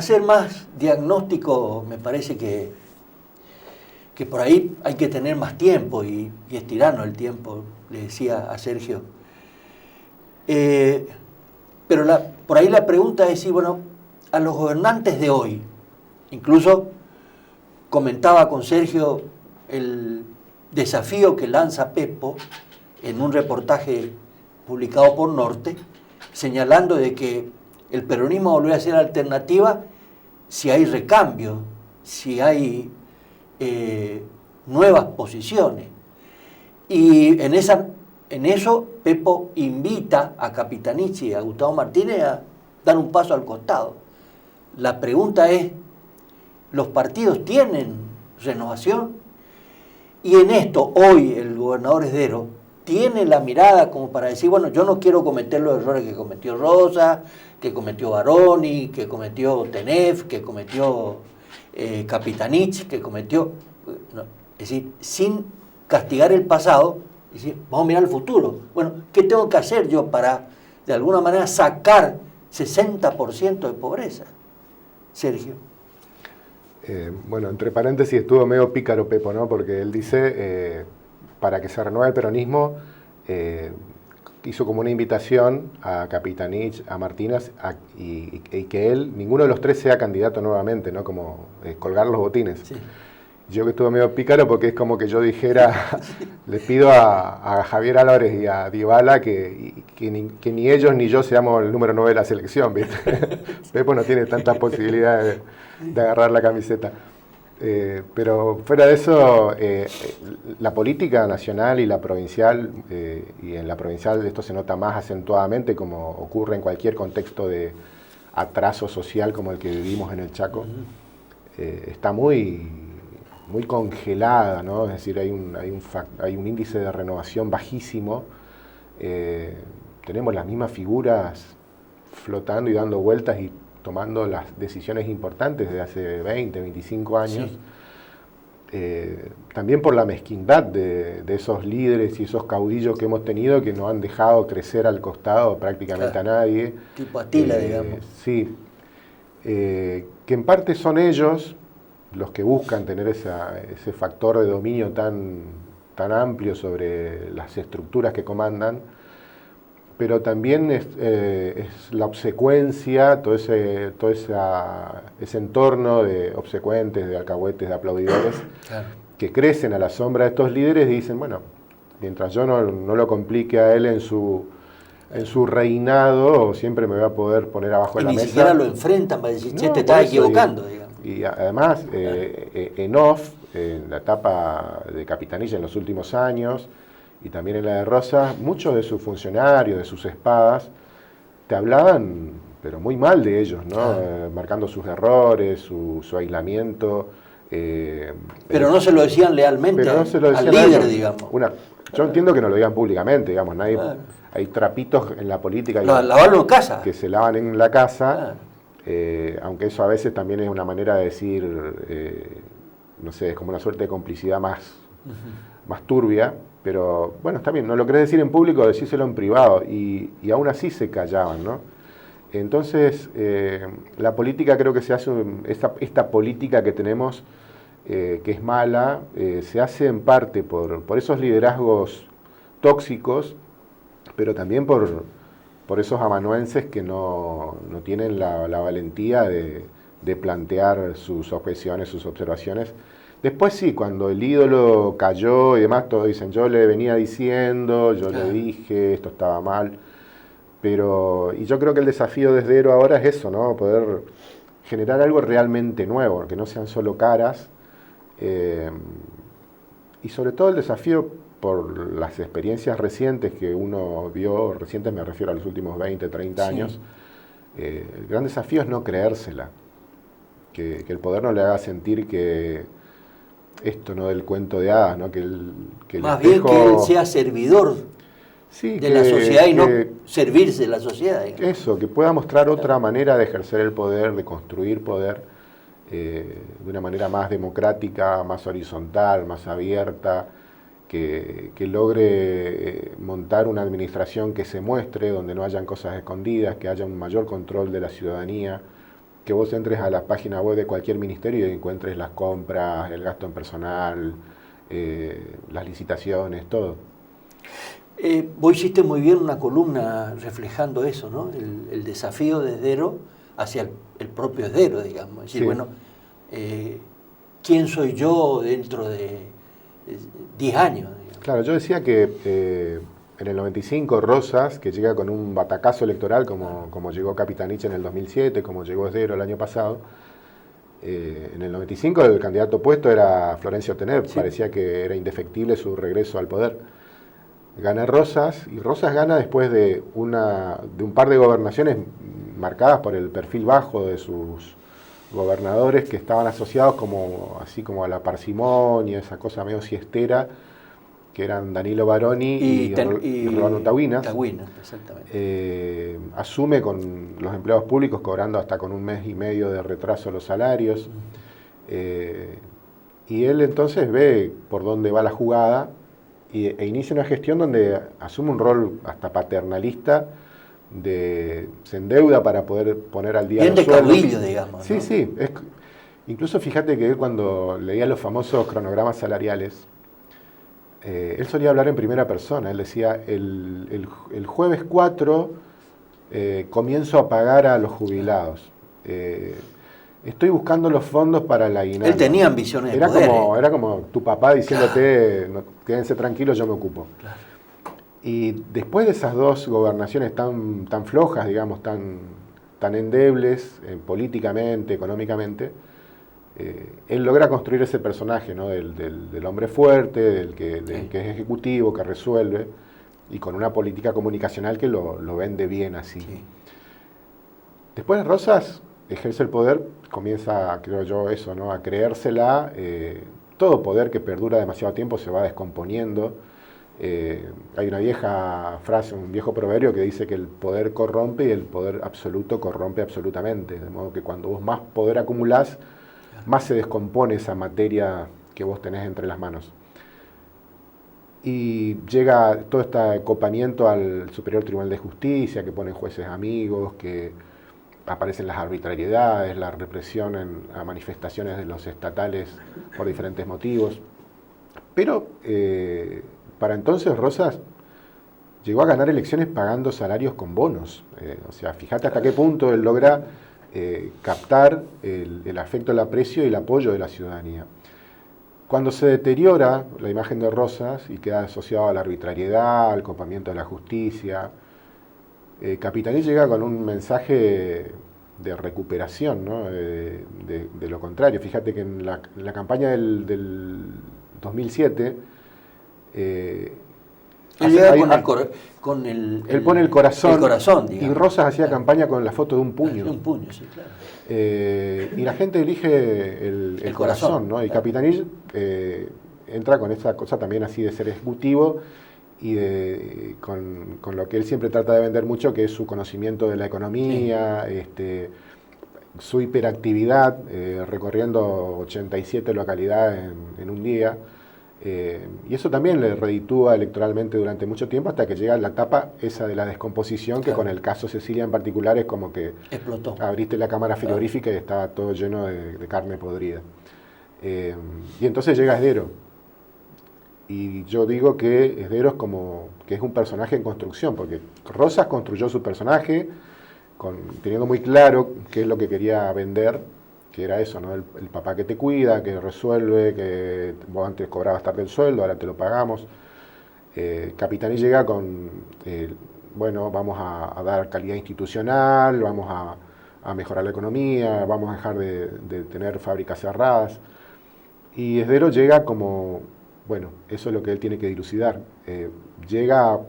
hacer más diagnóstico, me parece que por ahí hay que tener más tiempo y estirarnos el tiempo, le decía a Sergio. Pero por ahí la pregunta es si, bueno, a los gobernantes de hoy, incluso comentaba con Sergio el desafío que lanza Pepo en un reportaje publicado por Norte, señalando de que el peronismo volvió a ser alternativa si hay recambio, si hay nuevas posiciones. Y en eso Pepo invita a Capitanich y a Gustavo Martínez a dar un paso al costado. La pregunta es, ¿los partidos tienen renovación? Y en esto, hoy el gobernador Esdero tiene la mirada como para decir, bueno, yo no quiero cometer los errores que cometió Rosa, que cometió Baroni, que cometió Tenef, que cometió Capitanich, que cometió... No, es decir, sin castigar el pasado, es decir, vamos a mirar el futuro. Bueno, ¿qué tengo que hacer yo para, de alguna manera, sacar 60% de pobreza? Sergio. Bueno, entre paréntesis, estuvo medio pícaro Pepo, ¿no? Porque él dice, para que se renueve el peronismo, hizo como una invitación a Capitanich, a Martínez, y que él, ninguno de los tres sea candidato nuevamente, ¿no? Como colgar los botines. Sí. Yo que estuve medio pícaro porque es como que yo dijera, le pido a Javier Álvarez y a Dybala que ni ellos ni yo seamos el número 9 de la selección, ¿viste? Pepo no tiene tantas posibilidades de agarrar la camiseta. Pero fuera de eso, la política nacional y la provincial, y en la provincial esto se nota más acentuadamente, como ocurre en cualquier contexto de atraso social como el que vivimos en el Chaco, está muy congelada, ¿no? Es decir, hay un índice de renovación bajísimo. Tenemos las mismas figuras flotando y dando vueltas y tomando las decisiones importantes de hace 20, 25 años. Sí. También por la mezquindad de esos líderes y esos caudillos que hemos tenido que no han dejado crecer al costado prácticamente a nadie. Tipo Atila, digamos. Sí. Que en parte son ellos los que buscan tener ese factor de dominio tan amplio sobre las estructuras que comandan, pero también es la obsecuencia, todo ese entorno de obsecuentes, de alcahuetes, de aplaudidores, claro, que crecen a la sombra de estos líderes y dicen, bueno, mientras yo no lo complique a él en su reinado, siempre me voy a poder poner abajo de la mesa. Y ni siquiera lo enfrentan para decir, che, te estás equivocando, digamos. Y además, en off, en la etapa de Capitanilla en los últimos años, y también en la de Rosas, muchos de sus funcionarios, de sus espadas, te hablaban, pero muy mal de ellos, ¿no? Claro. Marcando sus errores, su aislamiento. Pero no se lo decían lealmente al líder, digamos. Yo entiendo que no lo digan públicamente, digamos, nadie, claro, hay trapitos en la política lavarlo en casa, que se lavan en la casa. Claro. Aunque eso a veces también es una manera de decir, no sé, es como una suerte de complicidad más turbia, pero bueno, está bien, no lo querés decir en público, decíselo en privado, y aún así se callaban, ¿no? Entonces, la política creo que se hace, esta política que tenemos, que es mala, se hace en parte por esos liderazgos tóxicos, pero también por esos amanuenses que no tienen la valentía de plantear sus objeciones, sus observaciones. Después sí, cuando el ídolo cayó y demás, todos dicen, yo le venía diciendo, yo le dije, esto estaba mal. Y yo creo que el desafío de Esdero ahora es eso, ¿no? Poder generar algo realmente nuevo, que no sean solo caras. Y sobre todo el desafío por las experiencias recientes que uno vio, recientes me refiero a los últimos 20, 30 años, el gran desafío es no creérsela, que el poder no le haga sentir que esto no del cuento de hadas, ¿no? que más bien que él sea servidor de la sociedad y no servirse de la sociedad. Digamos. Eso, que pueda mostrar otra manera de ejercer el poder, de construir poder, de una manera más democrática, más horizontal, más abierta, que logre montar una administración que se muestre, donde no hayan cosas escondidas, que haya un mayor control de la ciudadanía, que vos entres a la página web de cualquier ministerio y encuentres las compras, el gasto en personal, las licitaciones, todo. Vos hiciste muy bien una columna reflejando eso, ¿no? El desafío de Esdero hacia el propio Esdero, digamos. Es decir, Sí. bueno, ¿quién soy yo dentro de 10 años? Digamos? Claro, yo decía que en el 95 Rosas, que llega con un batacazo electoral como llegó Capitanich en el 2007, como llegó Esdero el año pasado, en el 95 el candidato opuesto era Florencio Tenet, Sí. parecía que era indefectible su regreso al poder. Gana Rosas, y Rosas gana después de un par de gobernaciones marcadas por el perfil bajo de sus gobernadores, que estaban asociados así como a la parsimonia, esa cosa medio siestera, que eran Danilo Baroni y Rolando Taguinas. Taguinas, exactamente. Asume con los empleados públicos cobrando hasta con 1 mes y medio de retraso los salarios. Y él entonces ve por dónde va la jugada e inicia una gestión donde asume un rol hasta paternalista, se endeuda para poder poner al día Bien los de sueldos. caudillo, digamos. Sí, ¿no? sí. Incluso fíjate que él, cuando leía los famosos cronogramas salariales, él solía hablar en primera persona. Él decía, el jueves 4 comienzo a pagar a los jubilados. Estoy buscando los fondos para la aguinaldo. Él tenía ambiciones de poder. Era como tu papá diciéndote, claro, quédense tranquilos, yo me ocupo. Claro. Y después de esas dos gobernaciones tan flojas, digamos, tan endebles políticamente, económicamente, él logra construir ese personaje, ¿no? del hombre fuerte, del que es ejecutivo, que resuelve, y con una política comunicacional que lo vende bien así. Sí. Después Rosas ejerce el poder, comienza, creo yo, eso, ¿no? A creérsela. Todo poder que perdura demasiado tiempo se va descomponiendo. Hay una vieja frase, un viejo proverbio que dice que el poder corrompe y el poder absoluto corrompe absolutamente. De modo que cuando vos más poder acumulás, más se descompone esa materia que vos tenés entre las manos. Y llega todo este acopamiento al Superior Tribunal de Justicia, que ponen jueces amigos, que aparecen las arbitrariedades, la represión a manifestaciones de los estatales por diferentes motivos. Pero para entonces Rosas llegó a ganar elecciones pagando salarios con bonos. O sea, fíjate hasta qué punto él logra captar el afecto, el aprecio y el apoyo de la ciudadanía. Cuando se deteriora la imagen de Rosas y queda asociado a la arbitrariedad, al copamiento de la justicia, Capitanich llega con un mensaje de recuperación, ¿no? de lo contrario. Fíjate que en la campaña del 2007... él llega él pone el corazón, digamos. Y Rosas hacía campaña con la foto de un puño. Un puño, sí, claro. Y la gente elige el corazón, ¿no? Y claro. Capitanich entra con esa cosa también así de ser ejecutivo y con lo que él siempre trata de vender mucho, que es su conocimiento de la economía, sí. Su hiperactividad, recorriendo 87 localidades en un día. Y eso también le reditúa electoralmente durante mucho tiempo, hasta que llega la etapa esa de la descomposición, que claro, con el caso Cecilia en particular es como que explotó. Abriste la cámara frigorífica y estaba todo lleno de carne podrida. Y entonces llega Esdero. Y yo digo que Esdero que es un personaje en construcción, porque Rosas construyó su personaje teniendo muy claro qué es lo que quería vender, que era eso, ¿no? El papá que te cuida, que resuelve, que vos antes cobrabas tarde el sueldo, ahora te lo pagamos. Capitanich llega bueno, vamos a dar calidad institucional, vamos a mejorar la economía, vamos a dejar de tener fábricas cerradas. Y Esdero llega como, bueno, eso es lo que él tiene que dilucidar. Llega,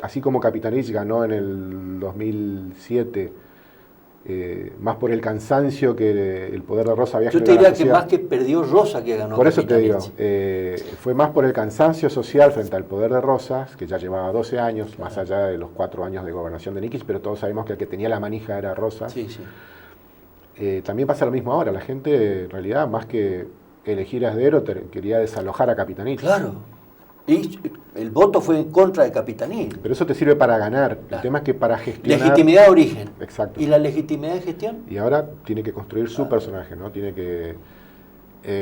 así como Capitanich ganó en el 2007, más por el cansancio que el poder de Rosas había generado. Yo te diría que más que perdió Rosa que ganó. Por eso te digo, fue más por el cansancio social frente al poder de Rosas, que ya llevaba 12 años, claro, más allá de los 4 años de gobernación de Nikich, pero todos sabemos que el que tenía la manija era Rosas. Sí, sí. También pasa lo mismo ahora, la gente en realidad, más que elegir a Esdero, quería desalojar a Capitanich. Claro. Y el voto fue en contra de Capitanich. Pero eso te sirve para ganar. Claro. El tema es que para gestionar... Legitimidad de origen. Exacto. ¿Y la legitimidad de gestión? Y ahora tiene que construir su personaje, ¿no? Tiene que...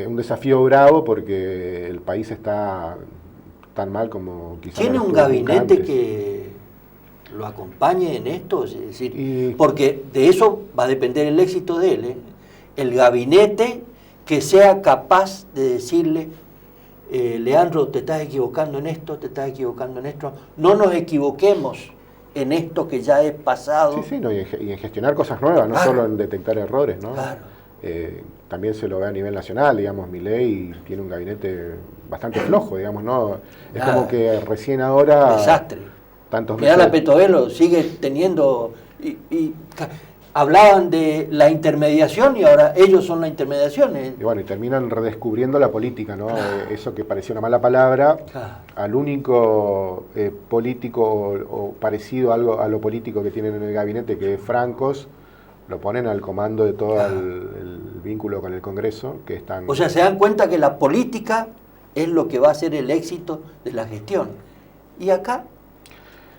un desafío bravo porque el país está tan mal como quizás... ¿Tiene un gabinete que lo acompañe en esto? Es decir, porque de eso va a depender el éxito de él, ¿eh? El gabinete que sea capaz de decirle, Leandro, te estás equivocando en esto, te estás equivocando en esto, no nos equivoquemos en esto que ya es pasado. Sí, sí, no, y en gestionar cosas nuevas, no Claro. solo en detectar errores, ¿no? Claro. También se lo ve a nivel nacional, digamos, Milei tiene un gabinete bastante flojo, digamos, ¿no? Es como que recién ahora... Desastre. Tantos Mirá, meses... la Petovelo sigue teniendo... hablaban de la intermediación y ahora ellos son la intermediación. Y bueno, y terminan redescubriendo la política, ¿no? Eso que parecía una mala palabra, al único político o parecido a lo político que tienen en el gabinete, que es Francos, lo ponen al comando de todo el vínculo con el Congreso, que están... O sea, se dan cuenta que la política es lo que va a ser el éxito de la gestión. Y acá...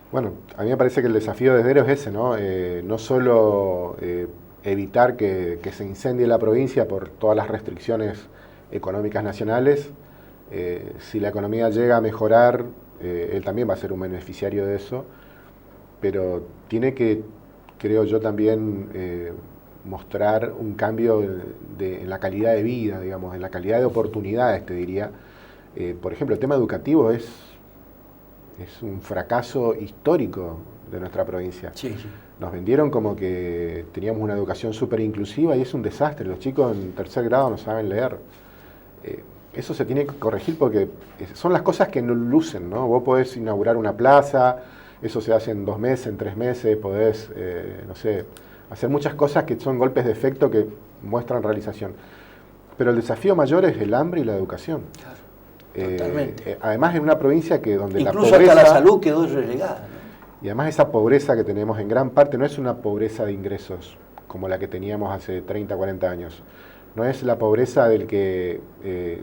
Bueno, a mí me parece que el desafío de Esdero es ese, ¿no? No solo evitar que se incendie la provincia por todas las restricciones económicas nacionales. Si la economía llega a mejorar, él también va a ser un beneficiario de eso, pero tiene que, creo yo, también mostrar un cambio en la calidad de vida, digamos, en la calidad de oportunidades, te diría. Por ejemplo, el tema educativo es un fracaso histórico de nuestra provincia. Sí, sí. Nos vendieron como que teníamos una educación súper inclusiva y es un desastre. Los chicos en tercer grado no saben leer. Eso se tiene que corregir porque son las cosas que no lucen, ¿no? Vos podés inaugurar una plaza, eso se hace en 2 meses, en 3 meses, podés, no sé, hacer muchas cosas que son golpes de efecto que muestran realización. Pero el desafío mayor es el hambre y la educación. Claro. Totalmente. Además en una provincia que donde incluso la pobreza, hasta la salud quedó relegada, ¿no? Y además esa pobreza que tenemos en gran parte no es una pobreza de ingresos como la que teníamos hace 30, 40 años. No es la pobreza del que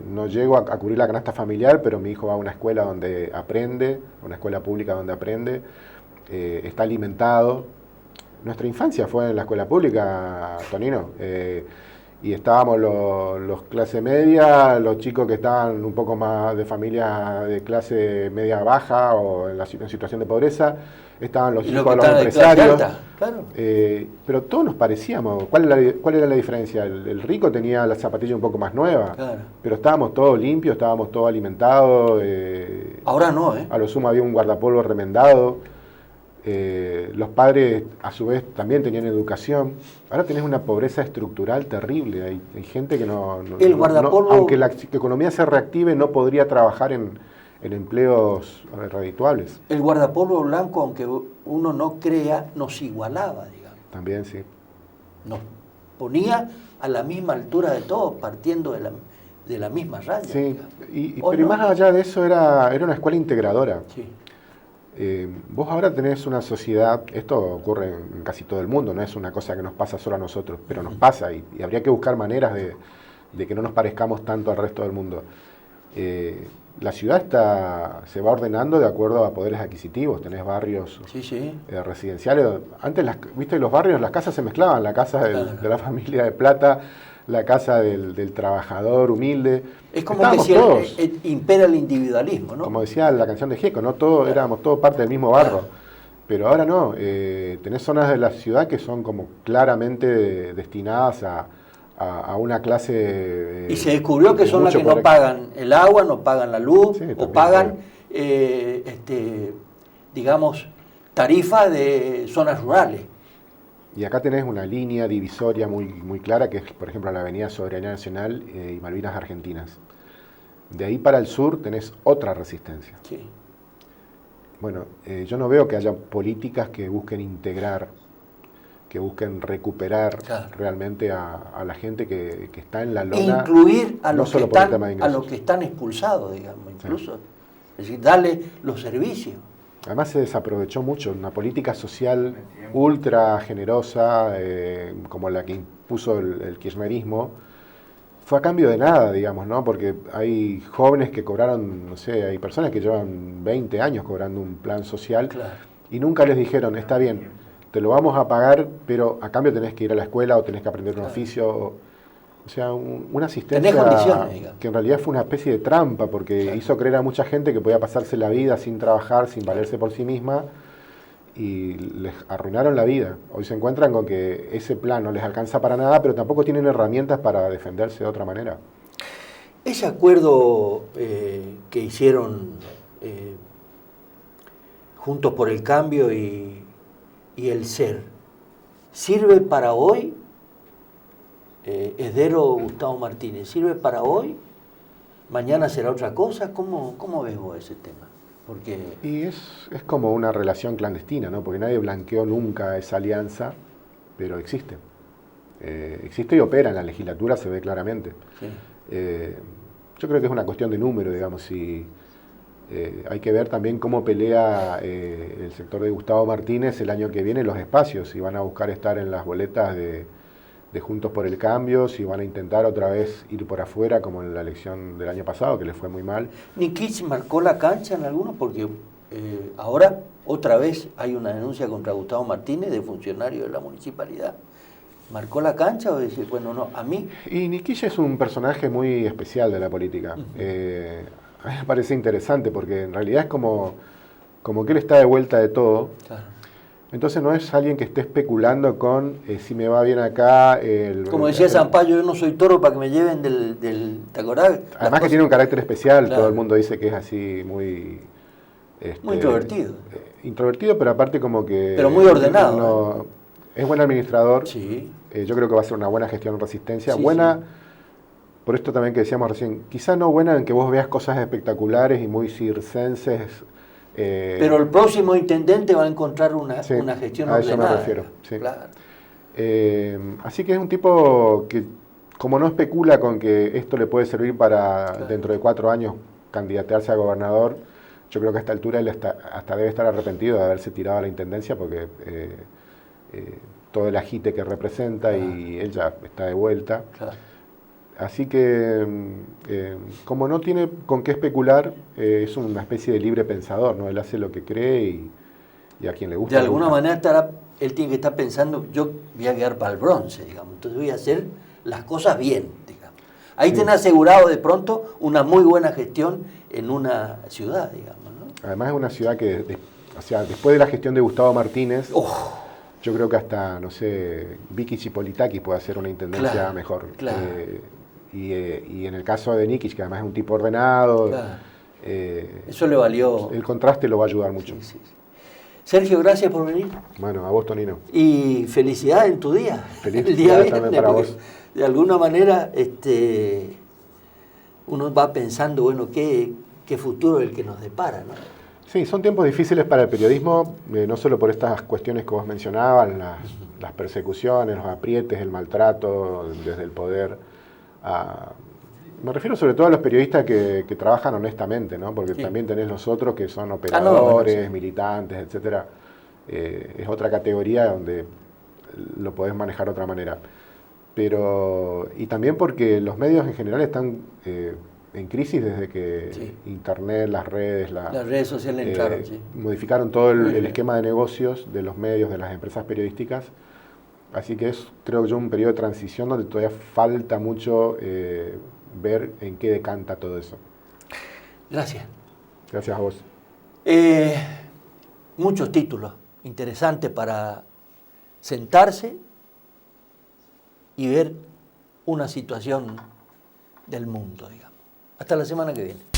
no llego a cubrir la canasta familiar, pero mi hijo va a una escuela donde aprende, una escuela pública donde aprende, está alimentado. Nuestra infancia fue en la escuela pública, Tonino. Y estábamos los clase media, los chicos que estaban un poco más de familia de clase media baja o en situación de pobreza, estaban los chicos de los empresarios. Claro. Pero todos nos parecíamos. ¿Cuál era la diferencia? El rico tenía la zapatilla un poco más nueva, claro, pero estábamos todos limpios, estábamos todos alimentados. Ahora no, ¿eh? A lo sumo había un guardapolvo remendado. Los padres a su vez también tenían educación. Ahora tenés una pobreza estructural terrible. Hay gente que aunque la economía se reactive, no podría trabajar en empleos redituables. El guardapolvo blanco, aunque uno no crea, nos igualaba, digamos. También, sí. Nos ponía a la misma altura de todos, partiendo de la misma raya. Sí, pero no, más allá de eso era una escuela integradora. Sí. Vos ahora tenés una sociedad, esto ocurre en casi todo el mundo, no es una cosa que nos pasa solo a nosotros, pero nos pasa y habría que buscar maneras de que no nos parezcamos tanto al resto del mundo. La ciudad se va ordenando de acuerdo a poderes adquisitivos, tenés barrios residenciales. Antes, viste, los barrios, las casas se mezclaban, la casa de la familia de plata, la casa del trabajador humilde. Es como que si impera el individualismo, ¿no? Como decía la canción de Gieco, ¿no? Éramos todos parte del mismo barro. Pero ahora no, tenés zonas de la ciudad que son como claramente destinadas a una clase... y se descubrió que son las que no pagan el agua, no pagan la luz, o pagan, digamos, tarifas de zonas rurales. Y acá tenés una línea divisoria muy clara, que es, por ejemplo, la Avenida Soberanía Nacional y Malvinas Argentinas. De ahí para el sur tenés otra resistencia. Sí. Bueno, yo no veo que haya políticas que busquen integrar, que busquen recuperar realmente a la gente que está en la lona. Incluir a los, no a los que están expulsados, digamos, incluso. Es decir, darle los servicios. Además se desaprovechó mucho una política social ultra generosa, como la que impuso el kirchnerismo, fue a cambio de nada, digamos, ¿no? Porque hay jóvenes que cobraron, no sé, hay personas que llevan 20 años cobrando un plan social Claro. y nunca les dijeron, está bien, te lo vamos a pagar, pero a cambio tenés que ir a la escuela o tenés que aprender un Claro. oficio. O sea, una Tenés asistencia condiciones, digamos. que en realidad fue una especie de trampa, porque Claro. hizo creer a mucha gente que podía pasarse la vida sin trabajar, sin valerse por sí misma, y les arruinaron la vida. Hoy se encuentran con que ese plan no les alcanza para nada, pero tampoco tienen herramientas para defenderse de otra manera. Ese acuerdo que hicieron Juntos por el Cambio y el SER, ¿sirve para hoy? Esdero Gustavo Martínez, ¿sirve para hoy? ¿Mañana será otra cosa? ¿Cómo ves vos ese tema? Porque Y es como una relación clandestina, ¿no? Porque nadie blanqueó nunca esa alianza, pero existe. Existe y opera en la legislatura, se ve claramente. sí. Yo creo que es una cuestión de número, digamos, si hay que ver también cómo pelea el sector de Gustavo Martínez el año que viene los espacios, si van a buscar estar en las boletas de Juntos por el Cambio, si van a intentar otra vez ir por afuera como en la elección del año pasado, que les fue muy mal. Nikich marcó la cancha en algunos porque ahora otra vez hay una denuncia contra Gustavo Martínez de funcionario de la municipalidad. ¿Marcó la cancha o decir, bueno, no, a mí? Y Nikish es un personaje muy especial de la política. Uh-huh. A mí me parece interesante porque en realidad es como que él está de vuelta de todo. Claro. Entonces no es alguien que esté especulando con si me va bien acá. Como decía Zampayo, yo no soy toro para que me lleven ¿te acordás? Además que tiene un carácter especial, claro. Todo el mundo dice que es así muy... muy introvertido. Introvertido, pero aparte como que... Pero muy ordenado. Es buen administrador. Sí. Yo creo que va a ser una buena gestión en Resistencia. Sí, buena, sí. Por esto también que decíamos recién, quizá no buena en que vos veas cosas espectaculares y muy circenses. Pero el próximo intendente va a encontrar una gestión a ordenada. eso me refiero. Sí. Claro. Así que es un tipo que, como no especula con que esto le puede servir para claro. dentro de 4 años candidatearse a gobernador, yo creo que a esta altura él hasta debe estar arrepentido de haberse tirado a la intendencia porque todo el agite que representa claro. Y él ya está de vuelta. Claro. Así que, como no tiene con qué especular, es una especie de libre pensador, ¿no? Él hace lo que cree y a quien le gusta. De alguna manera él tiene que estar pensando, yo voy a quedar para el bronce, digamos, entonces voy a hacer las cosas bien, digamos. Ahí sí. Tenés asegurado de pronto una muy buena gestión en una ciudad, digamos, ¿no? Además es una ciudad que, o sea, después de la gestión de Gustavo Martínez, yo creo que hasta, no sé, Vicky Chipolitakis puede hacer una intendencia claro, mejor. Claro. Y en el caso de Nikich, que además es un tipo ordenado, claro. Eso le valió. El contraste lo va a ayudar mucho. Sí. Sergio, gracias por venir. Bueno, a vos, Tonino. Y felicidad en tu día. Feliz el día también para vos. De alguna manera, uno va pensando, bueno, qué futuro es el que nos depara, ¿no? Sí, son tiempos difíciles para el periodismo, no solo por estas cuestiones que vos mencionabas, las persecuciones, los aprietes, el maltrato desde el poder. Me refiero sobre todo a los periodistas que trabajan honestamente, ¿no? Porque sí. También tenés los otros que son operadores, militantes, etcétera. Es otra categoría donde lo podés manejar de otra manera. Y también porque los medios en general están en crisis desde que sí. Internet, las redes sociales entraron, sí. Modificaron todo el esquema de negocios de los medios, de las empresas periodísticas. Así que es, creo yo, un periodo de transición donde todavía falta mucho ver en qué decanta todo eso. Gracias. Gracias a vos. Muchos títulos interesantes para sentarse y ver una situación del mundo, digamos. Hasta la semana que viene.